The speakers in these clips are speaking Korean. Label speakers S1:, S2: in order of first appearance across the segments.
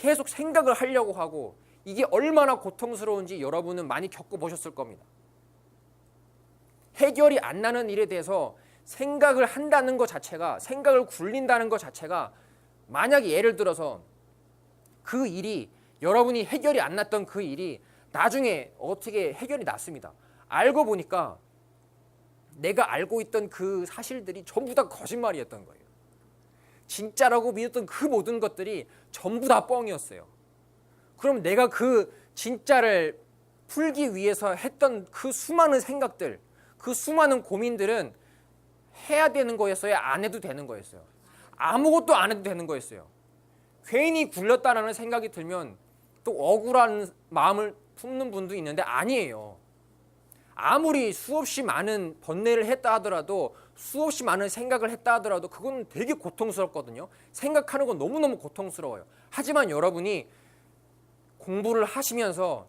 S1: 계속 생각을 하려고 하고 이게 얼마나 고통스러운지 여러분은 많이 겪어보셨을 겁니다. 해결이 안 나는 일에 대해서 생각을 한다는 것 자체가, 생각을 굴린다는 것 자체가, 만약에 예를 들어서 그 일이, 여러분이 해결이 안 났던 그 일이 나중에 어떻게 해결이 났습니다. 알고 보니까 내가 알고 있던 그 사실들이 전부 다 거짓말이었던 거예요. 진짜라고 믿었던 그 모든 것들이 전부 다 뻥이었어요. 그럼 내가 그 진짜를 풀기 위해서 했던 그 수많은 생각들, 그 수많은 고민들은 해야 되는 거였어요? 안 해도 되는 거였어요? 아무것도 안 해도 되는 거였어요. 괜히 굴렸다라는 생각이 들면 또 억울한 마음을 품는 분도 있는데 아니에요. 아무리 수없이 많은 번뇌를 했다 하더라도, 수없이 많은 생각을 했다 하더라도 그건 되게 고통스럽거든요. 생각하는 건 너무너무 고통스러워요. 하지만 여러분이 공부를 하시면서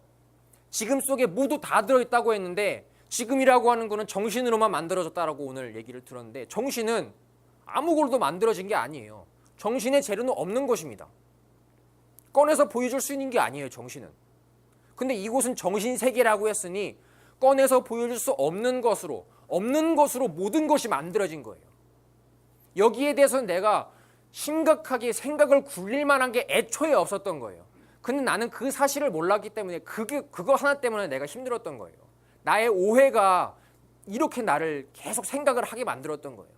S1: 지금 속에 모두 다 들어있다고 했는데, 지금이라고 하는 거는 정신으로만 만들어졌다라고 오늘 얘기를 들었는데, 정신은 아무걸로도 만들어진 게 아니에요. 정신의 재료는 없는 것입니다. 꺼내서 보여줄 수 있는 게 아니에요, 정신은. 근데 이곳은 정신세계라고 했으니 꺼내서 보여줄 수 없는 것으로 모든 것이 만들어진 거예요. 여기에 대해서는 내가 심각하게 생각을 굴릴 만한 게 애초에 없었던 거예요. 근데 나는 그 사실을 몰랐기 때문에 그거 하나 때문에 내가 힘들었던 거예요. 나의 오해가 이렇게 나를 계속 생각을 하게 만들었던 거예요.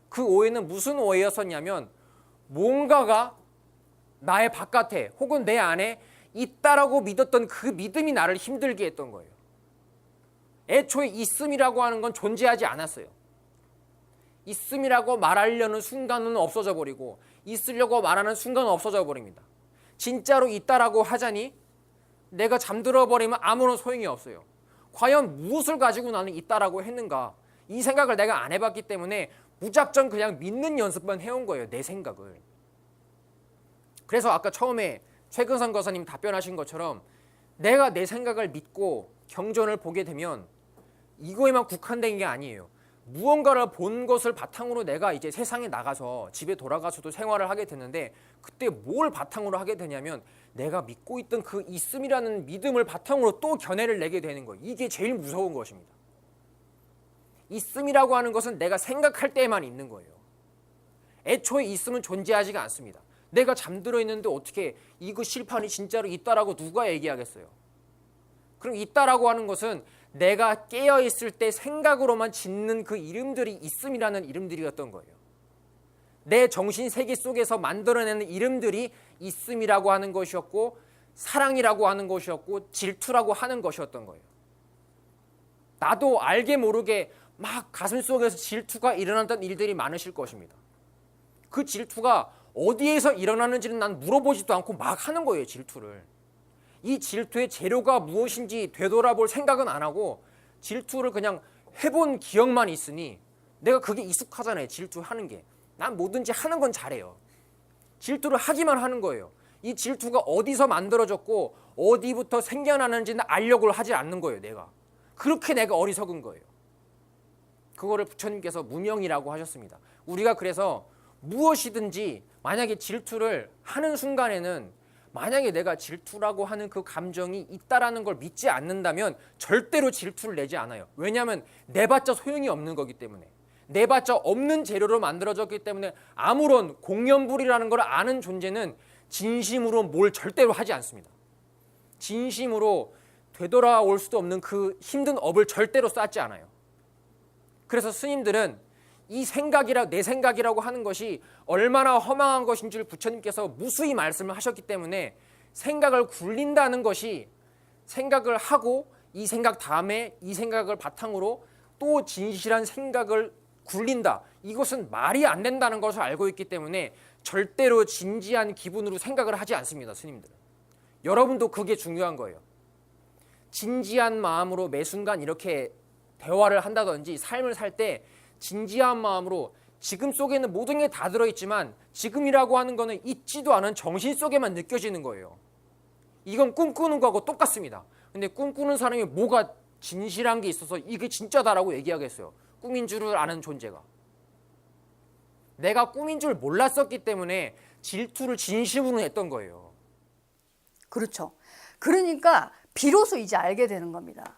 S1: 그 오해는 무슨 오해였었냐면, 뭔가가 나의 바깥에 혹은 내 안에 있다라고 믿었던 그 믿음이 나를 힘들게 했던 거예요. 애초에 있음이라고 하는 건 존재하지 않았어요. 있음이라고 말하려는 순간은 없어져 버리고, 있으려고 말하는 순간은 없어져 버립니다. 진짜로 있다라고 하자니 내가 잠들어 버리면 아무런 소용이 없어요. 과연 무엇을 가지고 나는 있다라고 했는가? 이 생각을 내가 안 해봤기 때문에 무작정 그냥 믿는 연습만 해온 거예요, 내 생각을. 그래서 아까 처음에 최근선 거사님 답변하신 것처럼 내가 내 생각을 믿고 경전을 보게 되면 이거에만 국한된 게 아니에요. 무언가를 본 것을 바탕으로 내가 이제 세상에 나가서 집에 돌아가서도 생활을 하게 되는데, 그때 뭘 바탕으로 하게 되냐면 내가 믿고 있던 그 있음이라는 믿음을 바탕으로 또 견해를 내게 되는 거예요. 이게 제일 무서운 것입니다. 있음이라고 하는 것은 내가 생각할 때에만 있는 거예요. 애초에 있음은 존재하지가 않습니다. 내가 잠들어 있는데 어떻게 이거 실판이 진짜로 있다라고 누가 얘기하겠어요? 그럼 있다라고 하는 것은 내가 깨어있을 때 생각으로만 짓는 그 이름들이 있음이라는 이름들이었던 거예요. 내 정신세계 속에서 만들어내는 이름들이 있음이라고 하는 것이었고, 사랑이라고 하는 것이었고, 질투라고 하는 것이었던 거예요. 나도 알게 모르게 막 가슴속에서 질투가 일어났던 일들이 많으실 것입니다. 그 질투가 어디에서 일어나는지는 난 물어보지도 않고 막 하는 거예요, 질투를. 이 질투의 재료가 무엇인지 되돌아볼 생각은 안 하고 질투를 그냥 해본 기억만 있으니 내가 그게 익숙하잖아요, 질투하는 게. 난 뭐든지 하는 건 잘해요. 질투를 하기만 하는 거예요. 이 질투가 어디서 만들어졌고 어디부터 생겨나는지는 알려고 하지 않는 거예요, 내가. 그렇게 내가 어리석은 거예요. 그거를 부처님께서 무명이라고 하셨습니다. 우리가 그래서 무엇이든지 만약에 질투를 하는 순간에는, 만약에 내가 질투라고 하는 그 감정이 있다라는 걸 믿지 않는다면 절대로 질투를 내지 않아요. 왜냐하면 내봤자 소용이 없는 거기 때문에. 내봤자 없는 재료로 만들어졌기 때문에 아무런 공연불이라는 걸 아는 존재는 진심으로 뭘 절대로 하지 않습니다. 진심으로 되돌아올 수도 없는 그 힘든 업을 절대로 쌓지 않아요. 그래서 스님들은 이 생각이라, 내 생각이라고 하는 것이 얼마나 허망한 것인 줄 부처님께서 무수히 말씀을 하셨기 때문에 생각을 굴린다는 것이, 생각을 하고 이 생각 다음에 이 생각을 바탕으로 또 진실한 생각을 굴린다, 이것은 말이 안 된다는 것을 알고 있기 때문에 절대로 진지한 기분으로 생각을 하지 않습니다, 스님들은. 여러분도 그게 중요한 거예요. 진지한 마음으로 매 순간 이렇게 대화를 한다든지 삶을 살 때 진지한 마음으로, 지금 속에는 모든 게 다 들어있지만 지금이라고 하는 거는 있지도 않은 정신 속에만 느껴지는 거예요. 이건 꿈꾸는 거하고 똑같습니다. 근데 꿈꾸는 사람이 뭐가 진실한 게 있어서 이게 진짜다라고 얘기하겠어요? 꿈인 줄을 아는 존재가. 내가 꿈인 줄 몰랐었기 때문에 질투를 진심으로 했던 거예요.
S2: 그렇죠. 그러니까 비로소 이제 알게 되는 겁니다.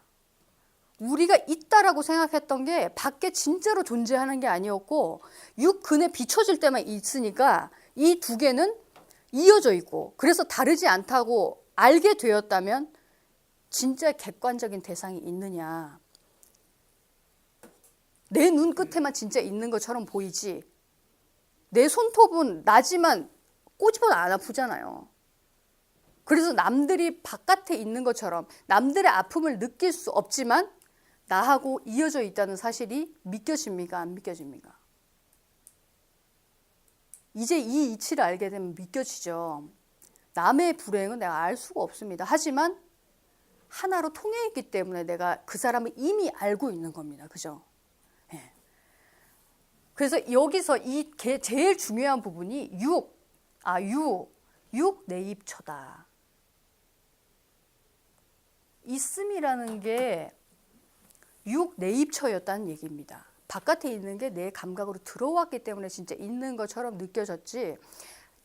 S2: 우리가 있다라고 생각했던 게 밖에 진짜로 존재하는 게 아니었고 육근에 비춰질 때만 있으니까 이 두 개는 이어져 있고 그래서 다르지 않다고 알게 되었다면 진짜 객관적인 대상이 있느냐. 내 눈끝에만 진짜 있는 것처럼 보이지 내 손톱은 나지만 꼬집어도 안 아프잖아요. 그래서 남들이 바깥에 있는 것처럼 남들의 아픔을 느낄 수 없지만 나하고 이어져 있다는 사실이 믿겨집니까? 안 믿겨집니까? 이제 이 이치를 알게 되면 믿겨지죠. 남의 불행은 내가 알 수가 없습니다. 하지만 하나로 통해 있기 때문에 내가 그 사람을 이미 알고 있는 겁니다. 그죠? 네. 그래서 여기서 이 제일 중요한 부분이 육내입처다. 있음이라는 게 육내입처였다는 얘기입니다. 바깥에 있는 게 내 감각으로 들어왔기 때문에 진짜 있는 것처럼 느껴졌지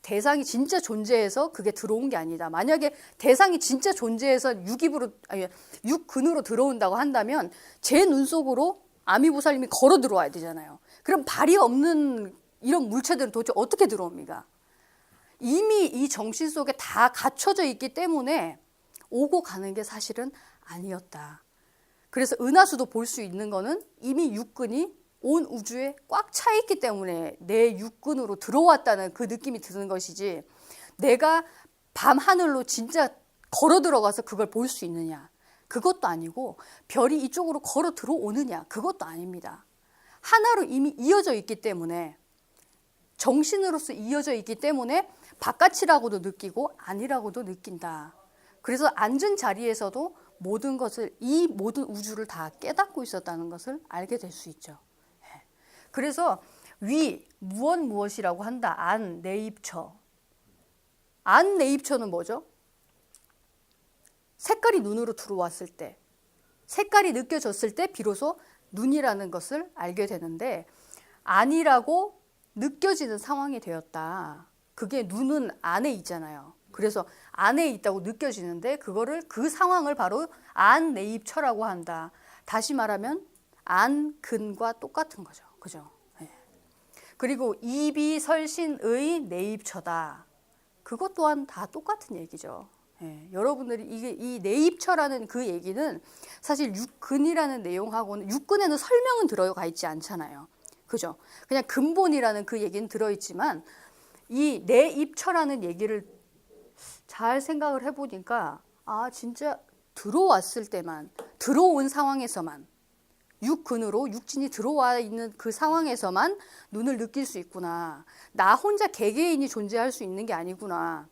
S2: 대상이 진짜 존재해서 그게 들어온 게 아니다. 만약에 대상이 진짜 존재해서 육근으로 들어온다고 한다면 제 눈 속으로 아미보살님이 걸어 들어와야 되잖아요. 그럼 발이 없는 이런 물체들은 도대체 어떻게 들어옵니까? 이미 이 정신 속에 다 갖춰져 있기 때문에 오고 가는 게 사실은 아니었다. 그래서 은하수도 볼 수 있는 거는 이미 육근이 온 우주에 꽉 차 있기 때문에 내 육근으로 들어왔다는 그 느낌이 드는 것이지 내가 밤하늘로 진짜 걸어 들어가서 그걸 볼 수 있느냐 그것도 아니고 별이 이쪽으로 걸어 들어오느냐 그것도 아닙니다. 하나로 이미 이어져 있기 때문에 정신으로서 이어져 있기 때문에 바깥이라고도 느끼고 아니라고도 느낀다. 그래서 앉은 자리에서도 모든 것을 이 모든 우주를 다 깨닫고 있었다는 것을 알게 될 수 있죠. 그래서 무엇이라고 한다. 안내입처. 안내입처는 뭐죠? 색깔이 눈으로 들어왔을 때 색깔이 느껴졌을 때 비로소 눈이라는 것을 알게 되는데 아니라고 느껴지는 상황이 되었다. 그게 눈은 안에 있잖아요. 그래서 안에 있다고 느껴지는데 그거를 그 상황을 바로 안내입처라고 한다. 다시 말하면 안근과 똑같은 거죠. 그죠? 네. 그리고 이비설신의 내입처다. 그것 또한 다 똑같은 얘기죠. 네. 여러분들이 이 내입처라는 그 얘기는 사실 육근이라는 내용하고는 육근에는 설명은 들어가 있지 않잖아요. 그죠? 그냥 근본이라는 그 얘기는 들어있지만 이 내입처라는 얘기를 잘 생각을 해보니까 진짜 들어왔을 때만 들어온 상황에서만 육근으로 육진이 들어와 있는 그 상황에서만 눈을 느낄 수 있구나. 나 혼자 개개인이 존재할 수 있는 게 아니구나.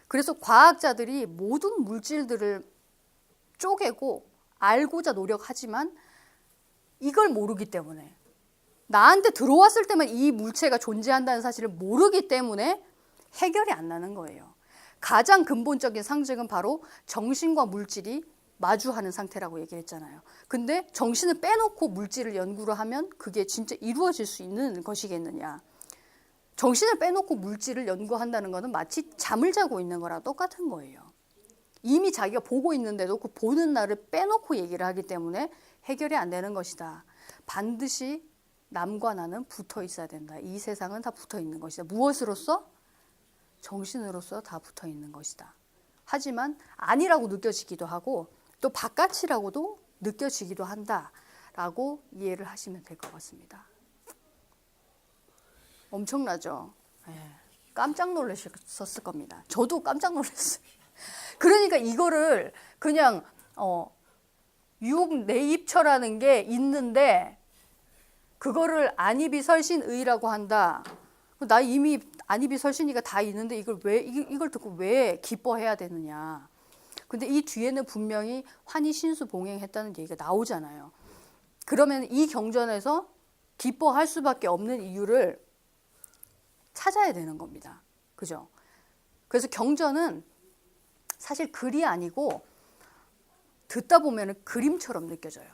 S2: 그래서 과학자들이 모든 물질들을 쪼개고 알고자 노력하지만 이걸 모르기 때문에 나한테 들어왔을 때만 이 물체가 존재한다는 사실을 모르기 때문에 해결이 안 나는 거예요. 가장 근본적인 상징은 바로 정신과 물질이 마주하는 상태라고 얘기했잖아요. 근데 정신을 빼놓고 물질을 연구를 하면 그게 진짜 이루어질 수 있는 것이겠느냐. 정신을 빼놓고 물질을 연구한다는 것은 마치 잠을 자고 있는 거랑 똑같은 거예요. 이미 자기가 보고 있는데도 그 보는 날을 빼놓고 얘기를 하기 때문에 해결이 안 되는 것이다. 반드시 남과 나는 붙어 있어야 된다. 이 세상은 다 붙어 있는 것이다. 무엇으로서? 정신으로서 다 붙어 있는 것이다. 하지만 아니라고 느껴지기도 하고 또 바깥이라고도 느껴지기도 한다라고 이해를 하시면 될 것 같습니다. 엄청나죠? 깜짝 놀라셨을 겁니다. 저도 깜짝 놀랐어요. 그러니까 이거를 그냥 육내입처라는 게 있는데 그거를 안이비설신의라고 한다. 나 이미 안이비설신이가 다 있는데 이걸 듣고 왜 기뻐해야 되느냐. 근데 이 뒤에는 분명히 환희신수봉행했다는 얘기가 나오잖아요. 그러면 이 경전에서 기뻐할 수밖에 없는 이유를 찾아야 되는 겁니다. 그죠? 그래서 경전은 사실 글이 아니고 듣다 보면 그림처럼 느껴져요.